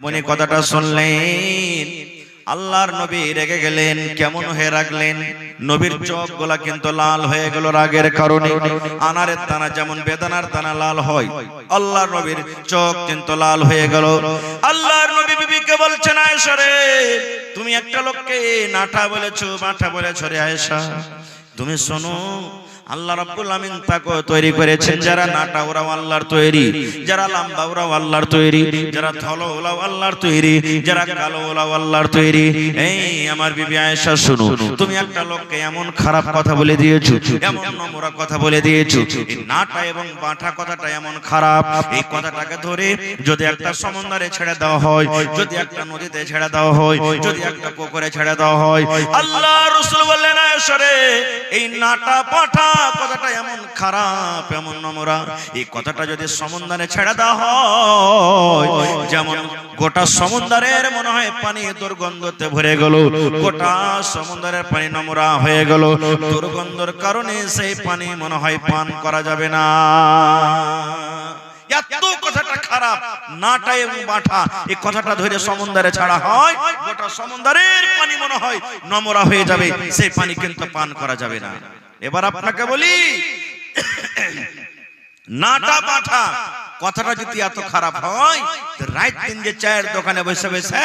মনে কথাটা শুনলেন আল্লাহর নবী রেগে গেলেন, কেমন হয়ে রাখলেন? নবীর চোখগুলা কিন্তু লাল হয়ে গেল রাগের কারণে। আনারের দানা যেমন বেদানার দানা লাল হয়, আল্লাহর নবীর চোখ কিন্তু লাল হয়ে গেল। আল্লাহর নবী বিবিকে বলছেন, আয়েশা রে, তুমি একটা লোককে নাটা বলেছো, মাঠা বলেছো রে আয়েশা। তুমি শোনো, আল্লাহ রাব্বুল আমিন তাকে তৈরি করেছেন, যারা নাটা ওরাও আল্লাহর তৈরি, যারা লম্বা ওরাও আল্লাহর তৈরি, যারা ধলো ওরাও আল্লাহর তৈরি, যারা কালো ওরাও আল্লাহর তৈরি। এই আমার বিবি আয়েশা শুনো, তুমি একটা লোককে এমন খারাপ কথা বলে দিয়েছো, এমন নোংরা কথা বলে দিয়েছো। এই নাটা এবং বাঁটা কথাটা এমন খারাপ, এই কথাটাকে ধরে যদি একটা সমুদ্রে ছেড়ে দেওয়া হয়, যদি একটা নদীতে ছেড়ে দেওয়া হয়, যদি একটা পুকুরে ছেড়ে দেওয়া হয়, আল্লাহ রাসূল বললেন, আয়েশা রে, এই নাটা বাঁটা কথাটা এমন খারাপ, এমন নোংরা, এই কথাটা যদি সমুদ্রে ছেড়ে দেওয়া হয়, যেমন গোটা সমুদ্রের মনে হয় পানি দুর্গন্ধতে ভরে গেল, গোটা সমুদ্রের পানি নোংরা হয়ে গেল, দুর্গন্ধের কারণে সেই পানি মনে হয় পান করা যাবে না। এত কথাটা খারাপ, নাটা এবং বাঁটা, এই কথাটা ধরে সমুদ্রে ছাড়া হয়, গোটা সমুদ্রের পানি মনে হয় নোংরা হয়ে যাবে, সেই পানি কিন্তু পান করা যাবে না। এবার আপনাকে বলি, নাটা বাঁটা কথাটা যদি এত খারাপ হয়, রাত দিন যে চায়ের দোকানে বসে বসে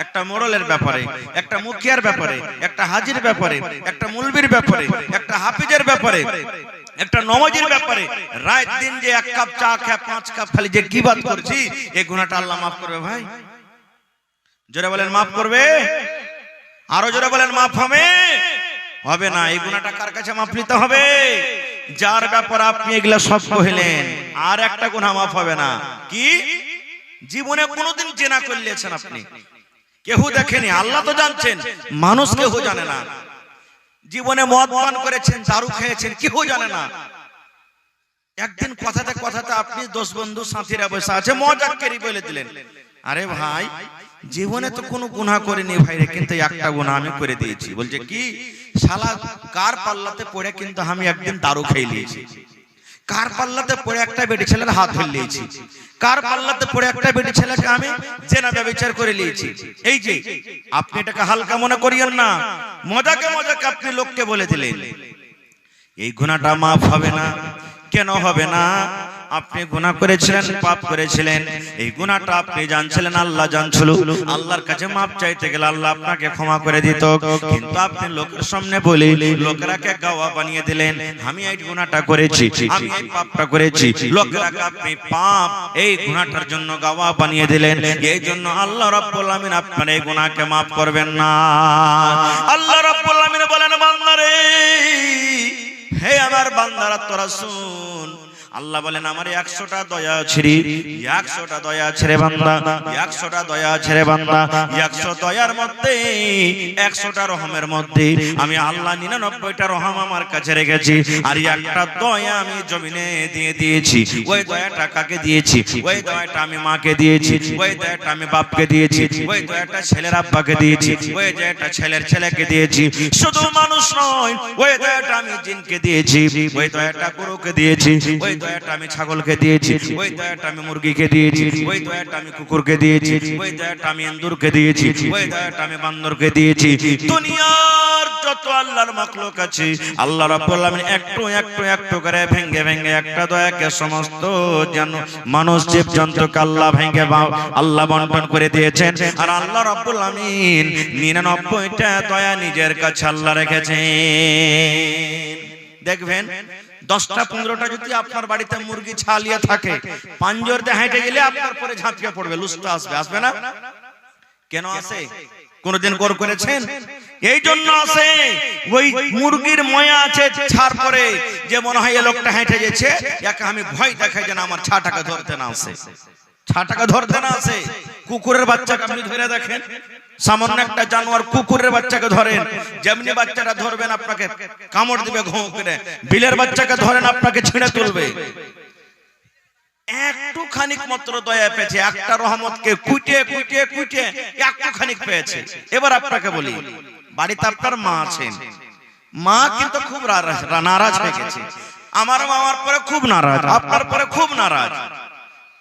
একটা মোড়লের ব্যাপারে, একটা মুখিয়ার ব্যাপারে, একটা হাজির ব্যাপারে, একটা মুলবির ব্যাপারে, একটা হাফিজের ব্যাপারে, একটা নমাজের ব্যাপারে রাত দিন যে এক কাপ চা খেয়ে 5 কাপ খালি যে গীবত করছি, এই গুনাহটা আল্লাহ মাফ করবে ভাই? জোরে বলেন মাফ করবে? আরো জোরে বলেন মাফ হবে? হবে না। এই গুনাহটা কার কাছে মাফ নিতে হবে? যার ব্যাপারে আপনি এগুলা সব কইলেন, আর একটা গুনাহ মাফ হবে না। কি? জীবনে কোনোদিন জেনা করলেছেন আপনি, কেউ দেখেনি, আল্লাহ তো জানছেন, মানুষ কেউ জানে না। জীবনে মদ পান করেছেন, দারু খেয়েছেন, কেউ জানে না। একদিন কথাতে কথাতে আপনি 10 বন্ধু সাথীরা বসে আছে, মজাক করে বলে দিলেন, আরে ভাই, জীবনে তো কোনো গুনাহ করিনি ভাই রে, কিন্তু একটা গুনাহ আমি করে দিয়েছি। বলছে কি? শালা কার পাল্লাতে পড়ে কিন্তু আমি একদিন দারু খেয়ে নিয়েছি, কার পাল্লাতে পড়ে একটা বেটি ছেলের হাত ধরে নিয়েছি, কার পাল্লাতে পড়ে একটা বেটি ছেলেকে আমি জেনা ব্যভিচার করে নিয়েছি। এই যে আপনি এটাকে হালকা মনে করিয়েন না, মজাকে মজাকে আপনি লোককে বলে দিলেন। এই গুনাহটা মাফ হবে না। কেন হবে না? আপনি গুনাহ করেছিলেন, পাপ করেছিলেন, এই গুনাহটা আপনি জানছিলেন, আল্লাহ জানছিল। আল্লাহর কাছে মাপ চাইতে গেলে আল্লাহ আপনাকে ক্ষমা করে দিত, কিন্তু আপনি লোকের সামনে বলে লোকেরাকে গাওয়া বানিয়ে দিলেন, আমি এই গুনাহটা করেছি, আমি এই পাপটা করেছি। লোকেরাকে আপনি পাপ, এই গুনাহটার জন্য গাওয়া বানিয়ে দিলেন। এই জন্য আল্লাহ রাব্বুল আমিন আপনার এই গুনাহকে মাফ করবেন না। আল্লাহ রাব্বুল আমিন বলেন, বান্দারে, হে আমার বান্দারা, তোরা শুন। আল্লাহ বলেন, আমার 100টা দয়া আছে রে, 100টা দয়া আছে রে বান্দা, 100টা দয়া আছে রে বান্দা। 100 দয়ার মধ্যে, 100টা রহমের মধ্যে আমি আল্লাহ 99টা রহম আমার কাছে রেখেছি, আর একটা দয়া আমি জমিনে দিয়ে দিয়েছি। ওই দয়াটা কাকে দিয়েছি? ওই দয়াটা আমি মাকে দিয়েছি, ওই দয়াটা আমি বাপকে দিয়েছি, ওই দয়াটা ছেলের আব্বাকে দিয়েছি, ওই দয়াটা ছেলের ছেলেকে দিয়েছি। শুধু মানুষ নয়, ওই দয়াটা আমি জিনকে দিয়েছি, ওই দয়াটা গরুকে দিয়েছি, ওই দয়াটা আমি ছাগলকে দিয়েছি, ওই দয়াটা আমি মুরগিকে দিয়েছি, ওই দয়াটা আমি কুকুরকে দিয়েছি, ওই দয়াটা আমি ইন্দুরকে দিয়েছি, ওই দয়াটা আমি বান্দরকে দিয়েছি। দুনিয়ার যত আল্লাহর মাখলুক আছে, আল্লাহ রাব্বুল আমিন একটু একটু একটু করে ভেঙে ভেঙে একটা দয়াকে সমস্ত মানুষ জীবজন্তুকে আল্লাহ ভেঙে আল্লাহ বন্টন করে দিয়েছেন। আর আল্লাহ রাব্বুল আমিন 99টা দয়া নিজের কাছে আল্লাহ রেখেছেন। দেখবেন 10টা 15টা যদি আপনার বাড়িতে মুরগি ছালিয়ে থাকে, পাঞ্জর দিয়ে হেঁটে গেলে আপনার পরে ঝাঁপিয়ে পড়বে, লুস্টা আসবে, আসবে না? কেন আসে? কোনদিন গর করেছেন? এই জন্য আসে, ওই মুরগির ময়া আছে ছাড় পরে, যে মনে হয় এই লোকটা হেঁটে গেছে, একে আমি ভয় দেখাই যেন আমার ছাটাকে ধরতে না আসে, ছাটাকে ধরতে না আসে। কুকুরের বাচ্চাকে আপনি ধরে দেখেন, সামান্য একটা জানোয়ার কুকুরের বাচ্চাকে ধরেন, যেমনি বাচ্চাটা ধরবেন আপনাকে কামড় দিবে ঘুঁ করে। বিলের বাচ্চাকে ধরেন, আপনাকে ছিঁড়ে তুলবে। একটু খানিক মাত্র দয়া পেয়েছে, একটা রহমতকে কুইটে কুইটে কুইটে একটু খানিক পেয়েছে। এবার আপনাকে বলি, বাড়িতে আপনার মা আছেন, মা কিন্তু খুব নারাজ হয়ে গেছে। আমার মা আমার পরে খুব নারাজ, আপনার পরে খুব নারাজ।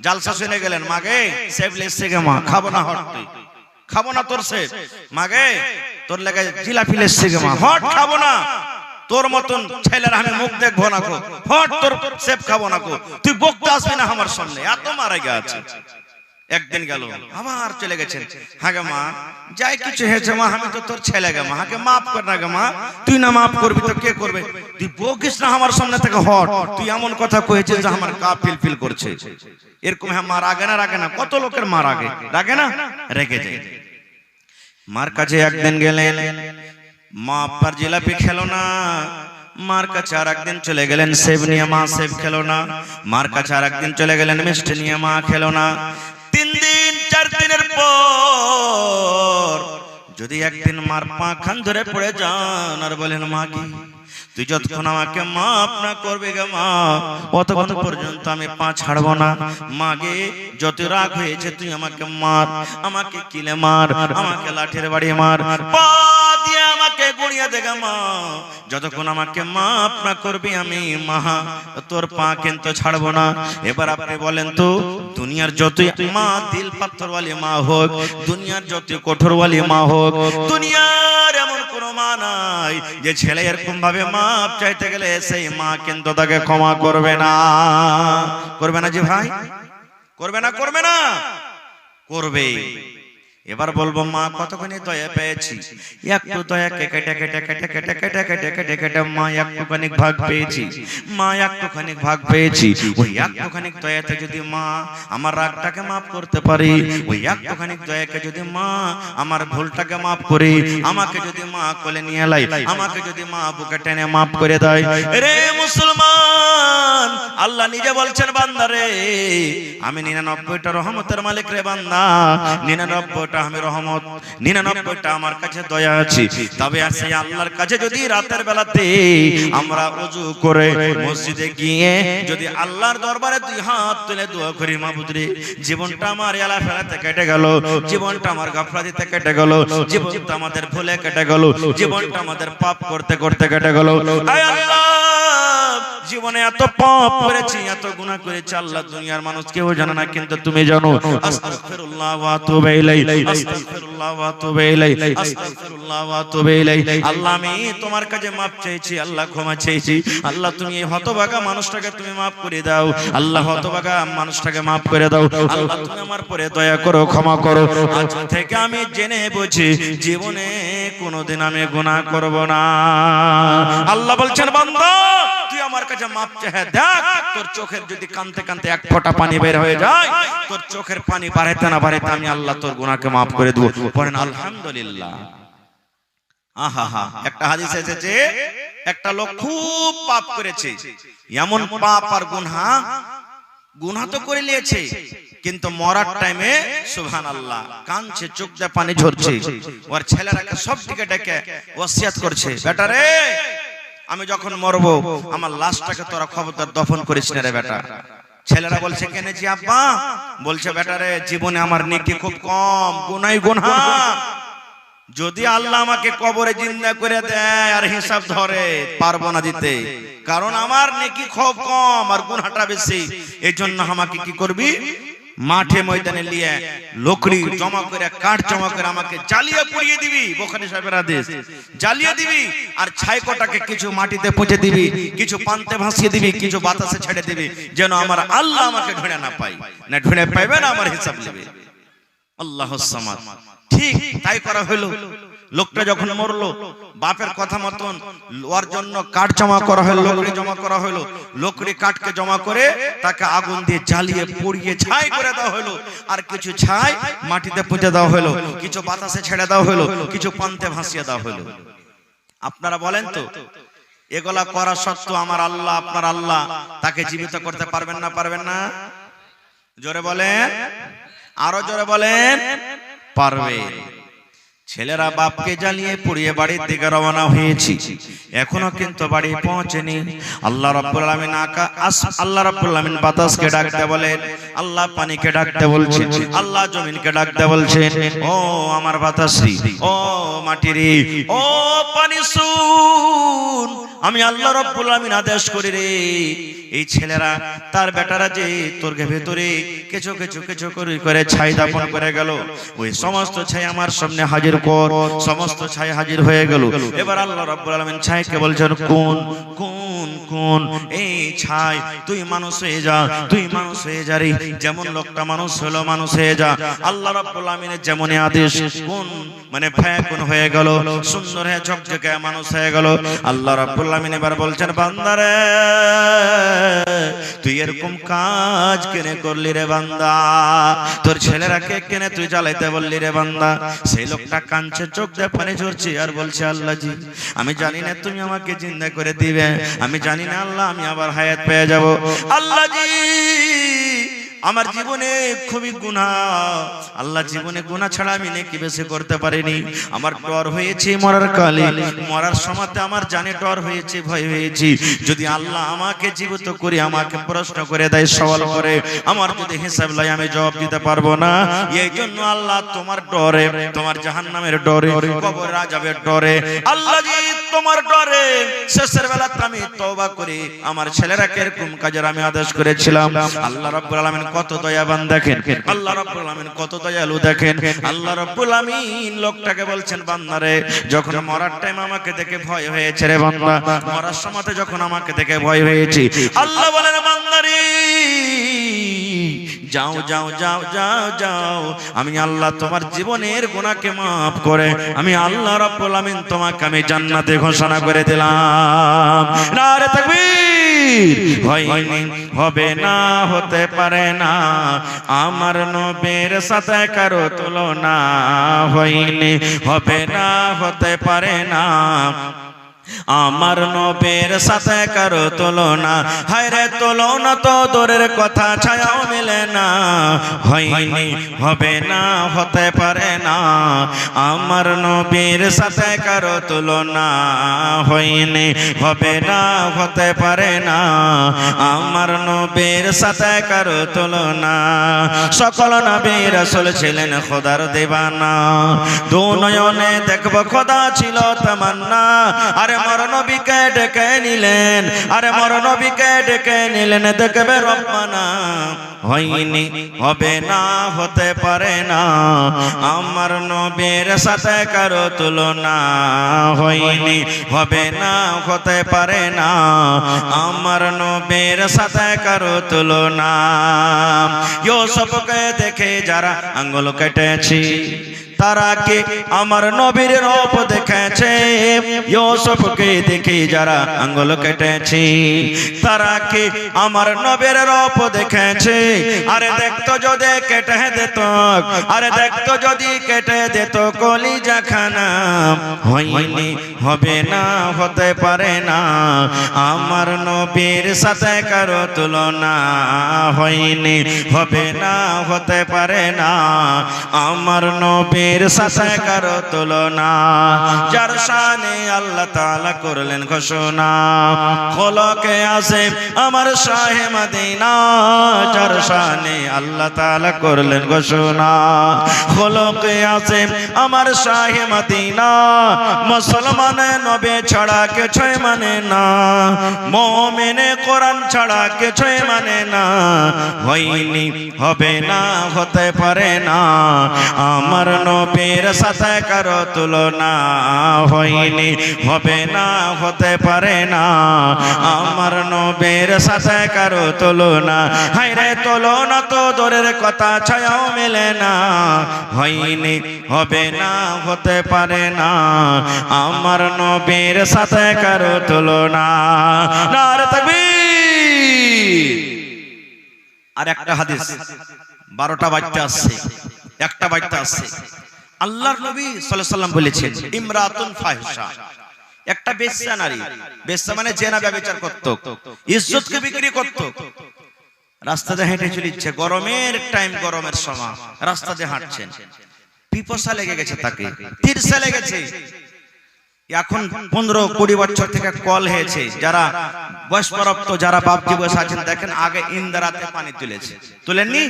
জালসা শুনে গেলেন, মাগে সেব লেসছে গে মা, খাবো না হট, তুই খাবো না তোর সেব, মাগে তোর লেগে জিলাপি লেসছে গে মা, হট খাবো না, তোর মতন ছেলের আমি মুখ দেখবো না গো, হট তোর সেব খাবো না গো, তুই বকতে আসবি না আমার সামনে, এত মারা গেছে। একদিন গেল, আবার চলে গেছেন, হ্যাঁ গে মা যাই কিছু হয়েছে মা, আমি তো তোর ছেলে গে মা, হাকে মাফ কর না গে মা, তুই না মাফ করবি তো কে করবে, তুই বকিস না আমার সামনে থেকে হট, তুই এমন কথা কয়েছিস যে আমার গা ফিল ফিল করছে। এরকম হ্যাঁ মা রাগে না, রাগে না, কত লোকের মা রাগে, রাগে না, রেগে যায়। মার কাছে একদিন গেলেন, মা আপনার জিলাপি খেলো না, মার কাছে আর একদিন চলে গেলেন সেব নিয়ে, মা সেব খেলো না, মার কাছে আর একদিন চলে গেলেন মিষ্টি নিয়ে, মা খেলো না। 3 দিন 4 দিনের পর যদি একদিন মার পা খান ধরে পড়ে যান আর বলেন, মা কি তুই যতক্ষণ আমাকে মাফ না করবে গে মা, অতক্ষণ পর্যন্ত আমি পা ছাড়বো না, মাগে যত রাগ হয়েছে তুই আমাকে মার, আমাকে কিলে মার, আমাকে লাঠির বাড়ি মার, পা দিয়ে আমাকে গুড়িয়ে দে গে মা, যতক্ষণ আমাকে মাফ না করবি আমি মা তোর পা কিন্তু ছাড়বো না। এবার আপনি বলেন তো, দুনিয়ার যতই মা দিল পাথরওয়ালি মা হোক, দুনিয়ার যত কঠোরওয়ালি মা হোক, দুনিয়ার এমন কোন মা নাই যে ছেলে এরকম ভাবে মাপ চাইতে গেলে সেই মা কিন্তু তাকে ক্ষমা করবে না, করবে না জি ভাই, করবে না, করবে না, করবে। এবার বলবো, মা কতখানি দয়া পেয়েছি, একটু দয়া কেটে কেটে কেটে কেটে কেটে কেটে কেটে কেটে মা একটুখানি ভাগ পেয়েছি, মা একটুখানি ভাগ পেয়েছি, ওই একটুখানি দয়াতে যদি মা আমার রাগটাকে মাফ করতে পারি, ওই একটুখানি দয়াকে যদি মা আমার ভুলটাকে মাফ করে, আমাকে যদি মা কোলে নিয়ে লাই, আমাকে যদি মা বুকে টেনে মাফ করে দেয়, রে মুসলমান আল্লাহ নিজে বলছেন, বান্দারে আমি 99টা রহমতের মালিক রে বান্দা, 99টা আমি রহমত, 99টা আমার কাছে দয়া আছে। তবে আর সেই আল্লাহর কাছে যদি রাতের বেলাতে আমরা ওযু করে মসজিদে গিয়ে যদি আল্লাহর দরবারে 2 হাত তুলে দোয়া করি, মাবুদ রে জীবনটা আমার এলা ফেলাতে কেটে গেল, জীবনটা আমার গাফলাতিতে কেটে গেল, জীবনটা আমাদের ভুলে কেটে গেল, জীবনটা আমাদের পাপ করতে করতে কেটে গেল, আয় আল্লাহ জীবনে এত পাপ করেছি, এত গুনাহ করেছি আল্লাহ, দুনিয়ার মানুষ কেউ জানে না কিন্তু তুমি জানো। আস্তাগফিরুল্লাহ ওয়া আতুবু ইলাইহি, আস্তাগফিরুল্লাহ ওয়া আতুবু ইলাইহি, আস্তাগফিরুল্লাহ ওয়া আতুবু ইলাইহি। আল্লাহ আমি তোমার কাছে maaf চাইছি, আল্লাহ ক্ষমা চাইছি, আল্লাহ তুমি এই হতভাগা মানুষটাকে তুমি maaf করে দাও, আল্লাহ হতভাগা মানুষটাকে maaf করে দাও, আল্লাহ তুমি আমার পরে দয়া করো, ক্ষমা করো, আজ থেকে আমি জেনে বুঝি জীবনে কোনোদিন আমি গুনাহ করব না। আল্লাহ বলছেন, বান্দা তুই আমার কাছে মাপ চাহে দেখ, তোর চোখের যদি কানতে কানতে এক ফোঁটা পানি বের হয়ে যায়, তোর চোখের পানি বাড়াইতে না বাড়াইতে আমি আল্লাহ তোর গুনাহকে মাফ করে দেব। পড়েন আলহামদুলিল্লাহ। আহা, একটা হাদিস এসেছে, একটা লোক খুব পাপ করেছে, এমন পাপ আর গুনাহ তো করে নিয়েছে, কিন্তু মরার টাইমে সুবহানাল্লাহ কাঁদছে, চোখ দিয়ে পানি ঝরছে, ওর ছেলেরাকে সব দিকে ডেকে ওসিয়াত করছে, বেটা রে আমি যখন মরবো আমার লাশটাকে তোরা খবরদার দফন করিস না রে বেটা। ছেলেরা বলছে, কেন জি আব্বা? বলছে, বেটা রে জীবনে আমার নেকি খুব কম, গুনাহ যদি আল্লাহ আমাকে কবরে জিন্দা করে দেয় আর হিসাব ধরে পারবো না দিতে, কারণ আমার নেকি খুব কম আর গুনাহটা বেশি, এইজন্য আমাকে কি করবি, মাঠে ময়দানে নিয়ে লকড়ি জমা করে, কাঠ জমা করে আমাকে জ্বালিয়ে পুড়িয়ে দিবি, বুখারী সাহেবের হাদিস, জ্বালিয়ে দিবি আর ছাইকোটাকে কিছু মাটিতে পুঁতে দিবি, কিছু পান্তে ভাসিয়ে দিবি, কিছু বাতাসে ছেড়ে দিবি, যেন আমার আল্লাহ আমাকে ঢুঁড়ে না পাই, না ঢুঁড়ে পাইবে না আমার হিসাব নেবে। আল্লাহুস সামাদ। ঠিক তাই করা হলো। লোকটা যখন মরলো, বাপের কথা মতন ওর জন্য কাঠ জমা করা হলো, লকড়ি জমা করা হলো, লকড়ি কাঠকে জমা করে তাকে আগুন দিয়ে জ্বালিয়ে পুড়িয়ে ছাই করে দেওয়া হলো, আর কিছু ছাই মাটিতে পুঁতে দেওয়া হলো, কিছু বাতাসে ছেড়ে দেওয়া হলো, কিছু পান্তে ভাসিয়ে দেওয়া হলো। আপনারা বলেন তো, এগুলা করা সত্ত্বেও আমার আল্লাহ, আপনার আল্লাহ তাকে জীবিত করতে পারবেন না? পারবেন না? জোরে বলেন, আরো জোরে বলেন, পারবে। ছেলেরা বাপকে জ্বালিয়ে পুড়িয়ে বাড়ির দিকে রওনা হয়েছি, এখনো কিন্তু বাড়ি পৌঁছেনি। আল্লাহ রাব্বুল আলামিন আল্লাহ রাব্বুল আলামিন বাতাসকে ডাকতে বলেন, আল্লাহ পানিকে ডাকতে বলছেন, আল্লাহ জমিনকে ডাকতে বলছেন, ও আমার বাতাসী, ও মাটিরে, ও পানি শুন, আমি আল্লাহ রাব্বুল আলামিন আদেশ করি রে, এই ছেলেরা তার বেটারা যে তোর ভেতরে কিছু কিছু কিছু করে ছাই দাপন করে গেল, ওই সমস্ত ছাই আমার সামনে হাজির কর। সমস্ত ছাই হাজির হয়ে গেল। এবার আল্লাহ রাব্বুল আলামিন ছাইকে বলছেন, কোন কোন কোন এই ছাই, তুই মানুষ হয়ে যা, তুই মানুষ হয়ে যা রে, যেমন লোকটা মানুষ হলো মানুষ হয়ে যা। আল্লাহ রাব্বুল আলামিনের যেমন আদেশ, কোন মানে ফায়াকুন হয়ে গেল, সুন্দর হয়ে ঝকঝকে মানুষ হয়ে গেল। আল্লাহ রাব্বুল আলামিন এবার বলছেন, বান্দারে তুই এরকম কাজ কেনে করলি রে বান্দা, তোর ছেলেরাকে কেনে তুই জ্বালাইতে বললি রে বান্দা। সেই লোকটা কাঁদছে, চোখ দিয়ে পানি ঝরছে আর বলছে, আল্লাহ জি আমি জানি না তুমি আমাকে জিন্দা করে দিবে, আমি জানি না আল্লাহ আমি আবার হায়াত পেয়ে যাব। আল্লাহ জি আমার জীবনে খুবই গুনাহ, আল্লাহ জীবনে গুনাহ ছাড়া আমি নেকি বেশি করতে পারিনি। আমার ডর হয়েছে মরার কালে, মরার সময়তে আমার জানে ডর হয়েছে, ভয় হয়েছে, যদি আল্লাহ আমাকে জীবিত করে আমাকে প্রশ্ন করে দেয়, সওয়াল করে, আমার যদি হিসাব লয় আমি জবাব দিতে পারবো না। এই জন্য আল্লাহ তোমার ডরে, তোমার জাহান্নামের ডরে, কবরের আযাবের ডরে, আল্লাহ জি তোমার ডরে শেষের বেলাতে আমি তওবা করে আমার ছেলেরাকে এরকম কাজের আমি আদেশ করেছিলাম। আল্লাহ রাব্বুল আলামিন কত দয়াবান দেখেন, আল্লাহ রাব্বুল আলামিন কত দয়ালু দেখেন। আল্লাহ রাব্বুল আলামিন লোকটাকে বলছেন, বান্দারে যখন মরার টাইম আমাকে দেখে ভয় হয়েছে রে বান্দা, মরার সময়তে যখন আমাকে দেখে ভয় হয়েছে, আল্লাহ বলেন বান্দারে যাও যাও যাও যাও যাও, আমি আল্লাহ তোমার জীবনের গুনাহকে মাফ করে আমি আল্লাহ রাব্বুল আলামিন তোমাকে আমি জান্নাতে ঘোষণা করে দিলাম। নারে তাকবীর। হয়নি, হবে না, হতে পারে না, আমার নবীর সাথে কারো তুলনা, হয়নি, হবে না, হতে পারে না, আমার নবীর সাথে কারো তুলনা, হায়রে তুলনা তো দূরের কথা, ছায়াও মেলে না, হয়নি, হবে না, হতে পারে না, আমার নবীর সাথে কারো তুলনা, হয়নি, হবে না, হতে পারে না, আমার নবীর সাথে কারো তুলনা। সকল নবী রাসূল ছিলেন খোদার দিবানা, দু নয়নে দেখব খোদা ছিল তামান্না। আরে মর নবীকে ডেকে নিলেন, আরে মর নবীকে ডেকে নিলেন, দেখবে রব্বানা, হয়নি, হবে না, হতে পারে না, আমার নবীর সাথে কারো তুলনা, হয়নি, হবে না, হতে পারে না, আমার নবীর সাথে কারো তুলনা। ইউসুফকে দেখে যারা আঙ্গুল কেটেছি, তারা কে আমার নবীর রূপ দেখেছে, ইউসুফকে দেখে যারা আঙ্গুল কেটেছে, তারা কে আমার নবীর রূপ দেখেছে। আরে দেখতো যদি কেটে দিত, আরে দেখতো যদি কেটে দিত কলিজা খানা, হয়নি, হবে না, হতে পারে না, আমার নবীর সাথে কারো তুলনা, হয়নি, হবে না, হতে পারে না, আমার নবীর সাথে কারো তুলনা। যার শানে আল্লাহ তাআলা করলেন ঘোষণা, খোলকে আসে আমার শাহে মদিনা, যার শানে আল্লাহ তাআলা করলেন ঘোষণা, খোলকে আসে আমার শাহে মদিনা, মুসলমান নবী ছাড়া কিছুই মানে না, মুমিনে কোরআন ছাড়া কিছুই মানে না, হয়নি, হবে না, হতে পারে না, আমার নবীর সাথে কারো তুলনা, হয়নি, হবে না, হতে পারে না, আমার নবীর সাথে কারো তুলনা, হায়রে তুলনা তো দূরের কথা, ছায়াও মেলে না, হয়নি, হবে না, হতে পারে না, আমার নবীর সাথে কারো তুলনা। নারে তাকবীর। আর একটা হাদিস 12টা বাজতে আসছে, একটা বাজতে আসছে, আল্লাহর নবী সাল্লাল্লাহু আলাইহি ওয়াসাল্লাম বলেছেন, ইমরাতুন ফাহিশা, একটা বেশ্যা নারী, বেশ্যা মানে জেনা ব্যভিচার করত, ইজ্জতকে বিক্রি করত, রাস্তাতে হেঁটে চলেছে, গরমের টাইম, গরমের সময় রাস্তাতে হাঁটছেন, পিপাসা লেগে গেছে, তাকে তিরসা লেগেছে। এখন 15-20 বছর থেকে কল হয়েছে, যারা বয়স্কপ্রাপ্ত যারা বাপজি বয়স আছেন দেখেন, আগে ইন্দারাতে পানি তুলেছে, তুলেননি?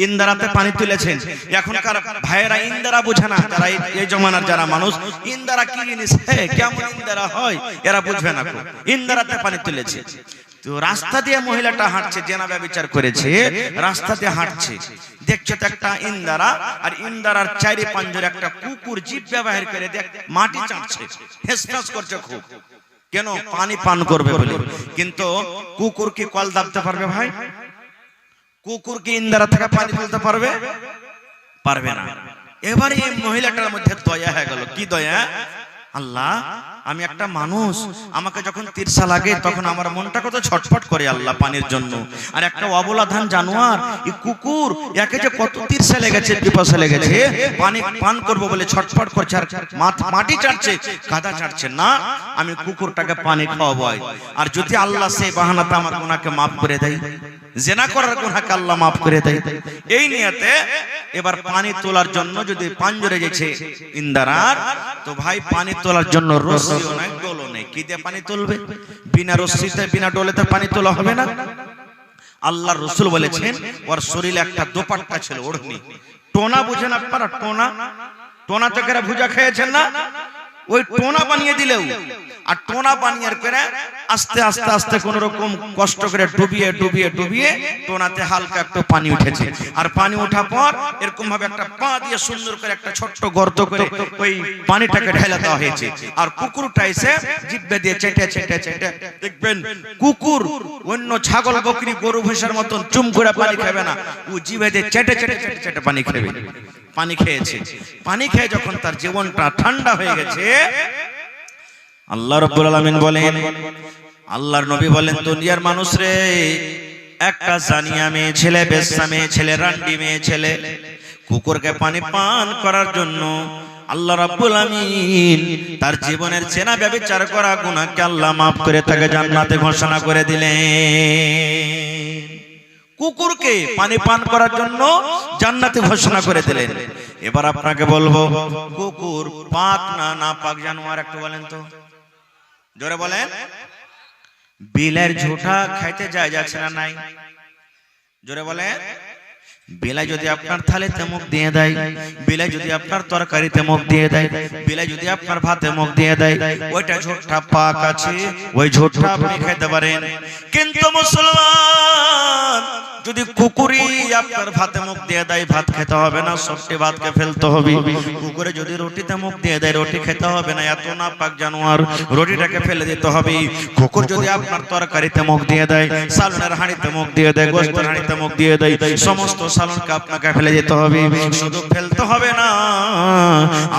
ইন্দারাতে পানি তুলেছেন। এখনকার ভাইয়েরা ইন্দারা বুঝে না, যারা এই জমানার যারা মানুষ, ইন্দারা কি জিনিস, কেমন ইন্দারা হয় এরা বুঝবে না। ইন্দারাতে পানি তুলেছে। তো রাস্তা দিয়ে মহিলাটা হাঁটছে, জেনা ব্যভিচার করেছে, রাস্তা দিয়ে হাঁটছে, দেখছে তো একটা ইন্দারা, আর ইন্দারার চারি পাঁজরে একটা কুকুর জিভ ব্যবহার করে দেখ মাটি চাটছে, হেসফেস করছে খুব, কেন? পানি পান করবে বলে। কিন্তু কুকুর কি কল দাবতে পারবে ভাই? কুকুর কি ইন্দারা থেকে পানি তুলতে পারবে? পারবে না। এবারে এই মহিলাটার মধ্যে দয়া হয়ে গেল। কি দয়া? আল্লাহ, আমি একটা মানুষ, আমাকে যখন তিরসা লাগে তখন আমার মনটা কত ছটফট করে আল্লাহ পানির জন্য। আর একটা অবলাধান জানোয়ার, এই কুকুর, একে যে কত তিরসা লেগেছে, পিপাসা লেগেছে, পানি পান করবো বলে ছটফট করছে, আর মাটি চাটছে, কাদা চাটছে না। আমি কুকুরটাকে পানি খাওয়াবো। আর যদি আল্লাহ সেই বাহানাতে আমার গুনাহকে মাফ করে দেয়, জেনা করার গুনাহকে আল্লাহ মাফ করে দেয়, এই নিয়তে এবার পানি তোলার জন্য যদি পাঞ্জরে গেছে ইন্দারার, তো ভাই পানি তোলার জন্য রশিও নাই, ডোলও নেই। কি দিয়ে পানি তুলবে? বিনা রশিতে বিনা ডোলেতে পানি তোলা হবে না। আল্লাহর রাসূল বলেছেন, ওর শরীরে একটা দোপাট্টা ছিল, ওড়নি। টোনা বুঝেন আপনারা? টোনা, টোনা তো করে ভুজা খেয়েছেন না? ওই টোনা বানিয়ে দিলেও, আর টোনা বানিয়ে করে আস্তে আস্তে আস্তে কোন রকম কষ্ট করে ডুবিয়ে ডুবিয়ে ডুবিয়ে টোনাতে হালকা একটু পানি উঠেছে। আর পানি ওঠা পর এরকম ভাবে একটা পা দিয়ে সুন্দর করে একটা ছোট্ট গর্ত করে ওই পানিটাকে ঢেলে দেওয়া হয়েছে। আর কুকুরটা এসে জিভে দিয়ে চেটে চেটে চেটে, দেখবেন কুকুর অন্য ছাগল বকরি গরু ভৈষার মতন চুম করে পানি খাবে না, ও জিভে দিয়ে চেটে চেটে চেটে চেটে পানি খাবে। পানি খেয়েছে, পানি খেয়ে যখন তার জীবনটা ঠান্ডা হয়ে গেছে, আল্লাহ রাব্বুল আলামিন বলেন, আল্লাহর নবী বলেন, দুনিয়ার মানুষ রে, একটা জানিয়া মেয়ে ছেলে, বেশ্যা মেয়ে ছেলে, রান্ডি মেয়ে ছেলে কুকুরকে পানি পান করার জন্য আল্লাহ রাব্বুল আলামিন তার জীবনের জেনা ব্যভিচার করা গুনাহকে আল্লাহ মাফ করে তাকে জান্নাতে ঘোষণা করে দিলেন। কুকুরকে পানি পান করার জন্য জান্নাতে ঘোষণা করে দিলেন। এবার আপনাকে বলবো, কুকুর পাক না নাপাক জানোয়ার? একটু বলেন তো, জোরে বলেন। বিলের ঝুঁটা খাইতে যায় যাচ্ছে না নাই? জোরে বলেন। বিলাই যদি আপনার থালিতে মুখ দিয়ে দেয়, বিলাই যদি আপনার তরকারিতে মুখ দিয়ে দেয়, বিলাই যদি আপনার ভাতে মুখ দিয়ে দেয়, ওইটা ঝুঁটা পাক আছে, ওই ঝুঁটা আপনি খাইতে পারেন। কিন্তু মুসলমান, যদি কুকুরই আপনার ভাতে মুখ দিয়ে দেয়, ভাত খেতে হবে না, সবটি ভাতকে ফেলতে হবে। কুকুরে যদি রুটিতে মুখ দিয়ে দেয়, রুটি খেতে হবে না, এত নাপাক জানোয়ার, রুটিটাকে ফেলে দিতে হবে। কুকুর যদি আপনার তরকারিতে মুখ দিয়ে দেয়, সালনের হাঁড়িতে মুখ দিয়ে দেয়, গোশতের হাঁড়িতে মুখ দিয়ে দেয়, সমস্ত সালনকে আপনাকে ফেলে দিতে হবে, শুধু ফেলতে হবে না।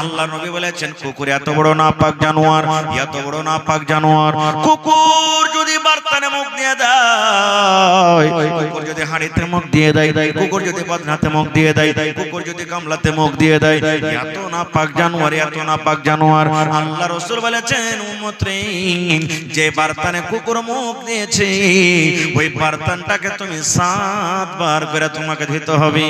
আল্লাহ নবী বলেছেন, কুকুর এত বড় নাপাক জানোয়ার, এত বড় নাপাক জানোয়ার। কুকুর যদি বার্তানে মুখ দিয়ে দেয়, কুকুর যদি হাঁড়িতে মুখ দিয়ে দেয়, কুকুর যদি বদনাতে মুখ দিয়ে দেয়, কুকুর যদি গামলাতে মুখ দিয়ে দেয়, এত নাপাক জানোয়ার, এত নাপাক জানোয়ার। আল্লাহ রাসূল বলেছেন, উম্মত রে, যে বার্তানে কুকুর মুখ দিয়েছে, ওই বার্তানটাকে তুমি 7 বার করে তোমাকে ধুইতে হবে।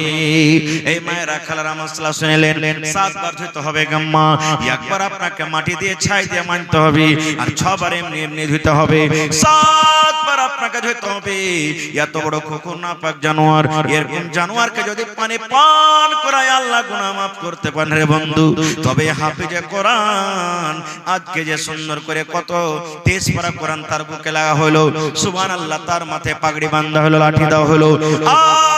এই মায়েরা খালারা মাসলা শুনলেন, 7 বার ধুইতে হবে গাম্মা। একবার আপনাকে মাটি দিয়ে ছাই দিয়ে মানতে হবে, আর 6 বার এমনি এমনি ধুইতে হবে, 7 বার আপনাকে ধুইতে হবে। এত বড় কুকুর নাপাক জানোয়ার, এরকম জানোয়ারকে যদি পানি পান করায় আল্লাহ গুনাহ মাফ করতে পারেন রে বন্ধু, তবে হাফেজে কোরআন আজকে যে সুন্দর করে কত 23 পারা কোরআন তার বুকে লাগা হলো, সুবহানাল্লাহ, তার মাথায় পাগড়ি বাঁধা হলো, লাঠি দেওয়া হলো।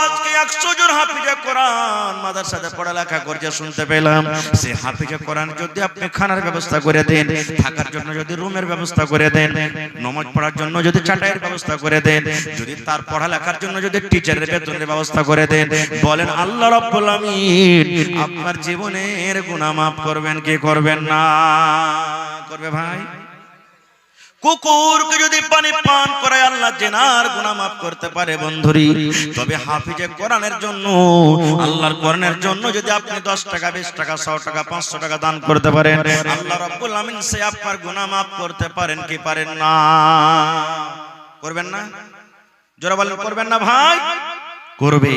আজকে 100 জন হাফেজে কোরআন মাদ্রাসাতে পড়ালেখা করছে শুনতে পেলাম। সে হাফেজে কোরআন যদি আপনি খানার ব্যবস্থা করে দেন, থাকার জন্য যদি রুমের ব্যবস্থা করে দেন, নামাজ পড়ার জন্য যদি চাটাইয়ের ব্যবস্থা করে দেন, যদি তার পড়ালেখার জন্য যদি টিচারের বেতনের ব্যবস্থা করে দেন, বলেন আল্লাহ রাব্বুল আমিন আপনার জীবনের গুনাহ মাফ করবেন কি করবেন না? করবে ভাই। কুকুরকে যদি পানি পান করায় আল্লাহ জেনার গুনাহ মাফ করতে পারে বন্ধুরি, তবে হাফেজে কোরআনের জন্য, আল্লাহর কোরআনের জন্য যদি আপনি 10 টাকা, 20 টাকা, 100 টাকা, 500 টাকা দান করতে পারেন, আল্লাহ রাব্বুল আমিন সে আপনার গুনাহ মাফ করতে পারেন কি পারেন না? করবেন না? জোরে বলেন, করবেন না ভাই? করবে।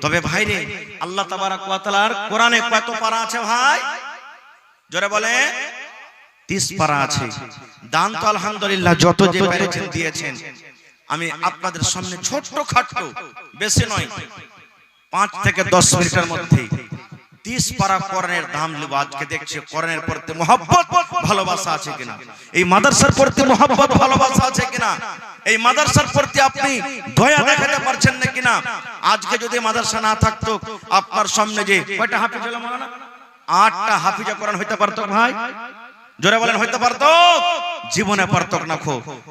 তবে ভাইরে, আল্লাহ তাবারাক ওয়া তাআলার কোরআনে কত পারা আছে ভাই? জোরে বলে 30 পারা আছে। দান তো আলহামদুলিল্লাহ যত যে পেরেছেন দিয়েছেন। আমি আপনাদের সামনে ছোট্ট খাট্টো, বেশি নয়, 5 থেকে 10 মিনিটের মধ্যে 30 পারা কোরআনের দাম নেব। আজকে দেখছি কোরআনের প্রতি মহব্বত ভালোবাসা আছে কিনা, এই মাদ্রাসার প্রতি মহব্বত ভালোবাসা আছে কিনা, এই মাদ্রাসার প্রতি আপনি দয়া দেখাতে পারছেন না কিনা। আজকে যদি মাদ্রাসা না থাকতো, আপনার সামনে যে কয়টা হাফেজ হলো মাওলানা? 8টা হাফিজা কোরআন হইতে পারতো ভাই? জোরে বলেন হইতে পারতো? জীবনে পারতো না।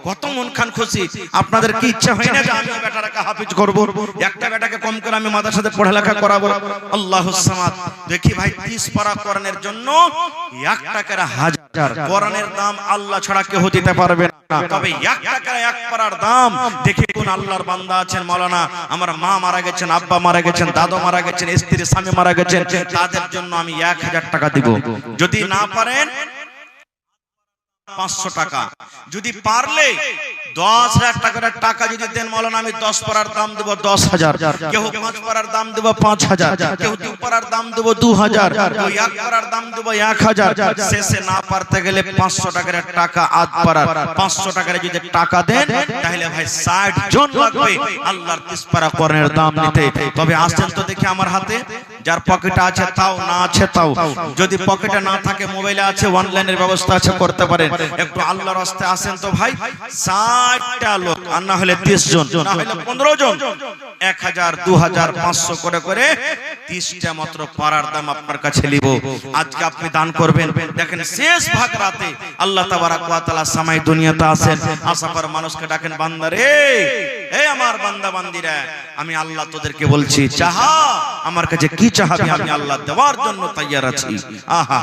কত মন খান খুশি। আপনাদের কি ইচ্ছা হয় না যে আমি বেটাটাকে হাফিজ করব, একটা বেটাকে কম করে আমি মাদ্রাসাতে পড়ালেখা করাবো? আল্লাহুস সামাদ। দেখি ভাই, 30 পারা কোরআনের জন্য 1 টাকার 1000। কোরআনের দাম আল্লাহ ছাড়া কেউ দিতে পারবে না। তবে 1 টাকার 1 পারার দাম দেখি কোন আল্লাহর বান্দা আছেন, মাওলানা আমার মা মারা গেছেন, আব্বা মারা গেছেন, দাদু মারা গেছেন, স্ত্রী স্বামী মারা গেছেন, তাদের জন্য আমি 1000 টাকা দিব। যদি না পারেন 500 টাকা, যদি পারলে 10,000 টাকার টাকা যদি দেন মাওলানা, আমি 10 পারার দাম দেব 10,000, কেউ 5 পারার দাম দেব 5,000, কেউ 2 পারার দাম দেব 2,000, কেউ 1 পারার দাম দেব 1,000। শেষে না পারতে গেলে 500 টাকার টাকা আধ পারার 500 টাকার যদি টাকা দেন, তাহলে ভাই 60 জন লাগবে আল্লাহর 30 পারা কোরআনের দাম নিতে। তবে আসেন তো দেখি আমার হাতে, যার পকেটে আছে তাও, না আছে তাও। যদি পকেটে না থাকে, মোবাইলে আছে, অনলাইনের ব্যবস্থা আছে, করতে পারেন। একটু আল্লাহর রাস্তায় আসেন তো ভাই। 60টা লোক, আর না হলে 30 জন, না হলে 15 জন, 1000, 2000, 500 করে করে 30টা মাত্র পারার দাম আপনার কাছে নিব। আজকে আপনি দান করবেন। দেখেন শেষ ভাগ রাতে আল্লাহ তাবারাক ওয়া তাআলা সামাই দুনিয়াতে আসেন, আসার পর মানুষকে ডাকেন, বান্দা রে, এই আমার বান্দা বান্দিরা, আমি আল্লাহ তোদেরকে বলছি, চাহা আমার কাছে কি চাহাবি, আমি আল্লাহ দেওয়ার জন্য তৈয়ার আছি। আহা,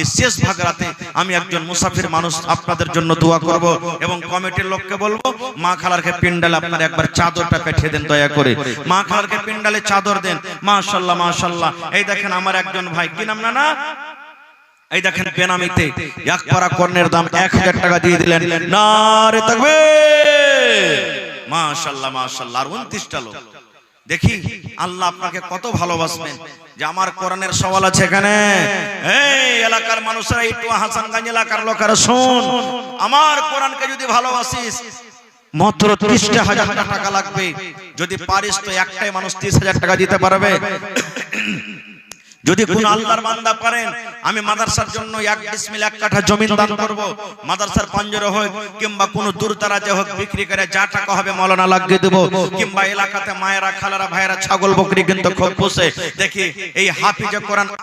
এই শেষ ভাগ রাতে আমি একজন মুসাফির মানুষ, আপনাদের জন্য দোয়া করব এবং কমিটির লোককে বলবো, মা খালারকে পিন্ডালে আপনারা একবার চাদরটা পেঠিয়ে দেন দয়া করে। মা খালারকে পিন্ডালে চাদর দেন। মাশাআল্লাহ মাশাআল্লাহ। এই দেখেন আমার একজন ভাই, কি নাম না, এই দেখেন বেনামিতে 1 পারা কোরআনের দাম 1000 টাকা দিয়ে দিলেন। নারে তাকবীর। মাশাআল্লাহ মাশাআল্লাহ। আর 29টা লোক। দেখি আল্লাহ আপনাকে কত ভালোবাসবেন যে আমার কোরআনের সওয়াল আছে এখানে। এই এলাকার মানুষরা, একটু হাসানগঞ্জ এলাকার লোকেরা শুন, আমার কোরআনকে যদি ভালোবাসিস, মাত্র 30,000 টাকা লাগবে। যদি পারিস তো একটাই মানুষ 30,000 টাকা দিতে পারবে। যদি কোন আল্লাহর বান্দা পারেন, আমি মাদ্রাসার জন্য 1 ডিসমিল 1 কাঠা জমিন দান করব। মাদ্রাসার পাঞ্জরে হোক কিংবা কোন দূরদারাজে হোক, বিক্রি করে যা টাকা হবে মাওলানা লাগিয়ে দেব। কিংবা এলাকাতে মায়েরা খালারা ভাইয়েরা ছাগল বকরি কিন্তু খুব পোষে। দেখি এই হাফিজে কোরআন